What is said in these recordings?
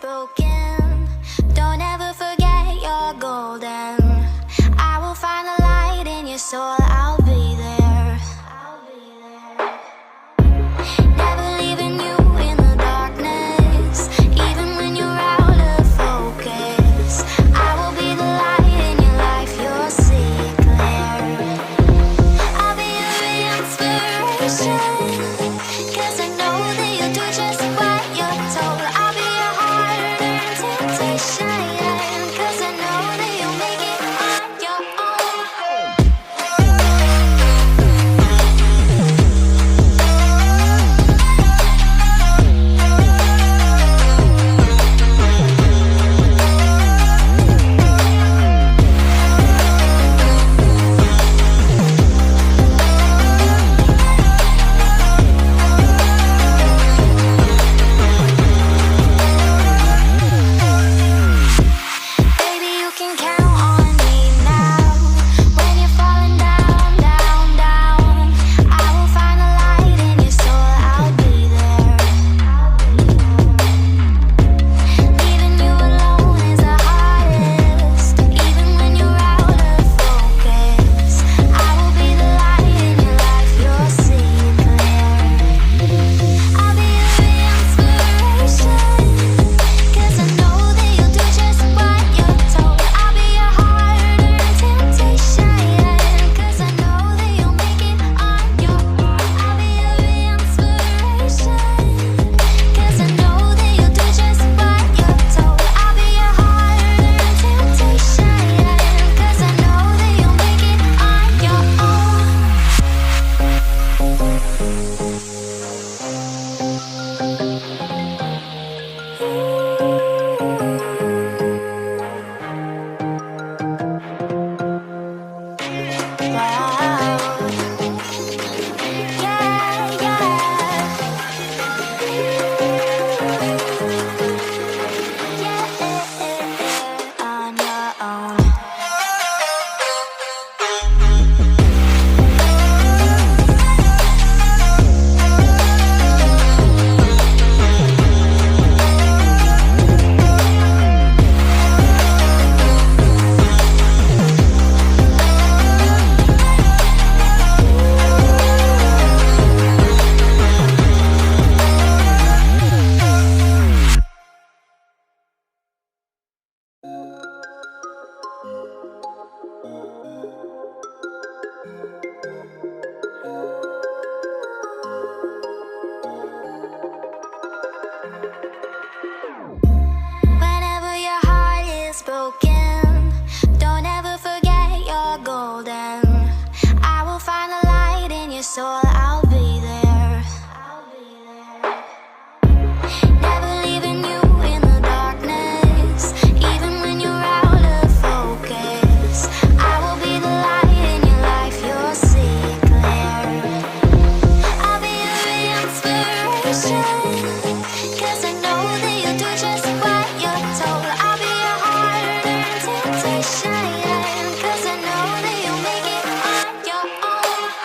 broken. Don't ever forget you're golden. I will find the light in your soul. I'll be there. Never leaving you in the darkness, even when you're out of focus. I will be the light in your life. You'll see it clear. I'll be your inspiration, 'cause I know that you'll do just what you're told. I'll be your hard-earned temptation, 'cause I know that you'll make it on your own. Baby, you can count on me now. When you're falling down, down, down, I will find the light in your soul. I'll be there. Leaving you alone is the hardest, even when you're out of focus. I will be the light in your life. You'll see it clear. I'll be your inspiration, 'cause I know that you'll do just what you're told. I'll be your hard-earned temptation, 'cause I know that you'll make it on your own. I'll be your inspiration, 'cause I know that you'll do just what you're told. I'll be your hard-earned temptation, 'cause I know that you'll make it on your own. Wow. Yeah, yeah. On your own. Whenever your heart is broken, don't ever forget you're golden. I will find the light in your soul. I'll be there. Never leaving you in the darkness, even when you're out of focus. I will be the light in your life. You'll see it clear. I'll be your inspiration, 'cause I know that you'll do just what you're told. I'll be your hard-earned temptation, 'cause I know that you'll make it on your own.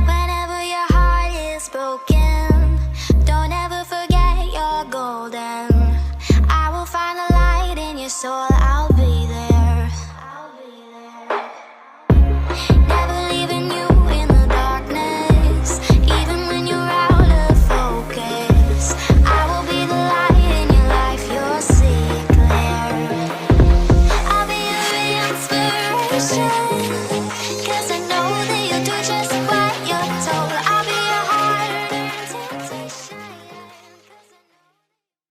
Whenever your heart is broken, don't ever forget you're golden. I will find the light in your soul.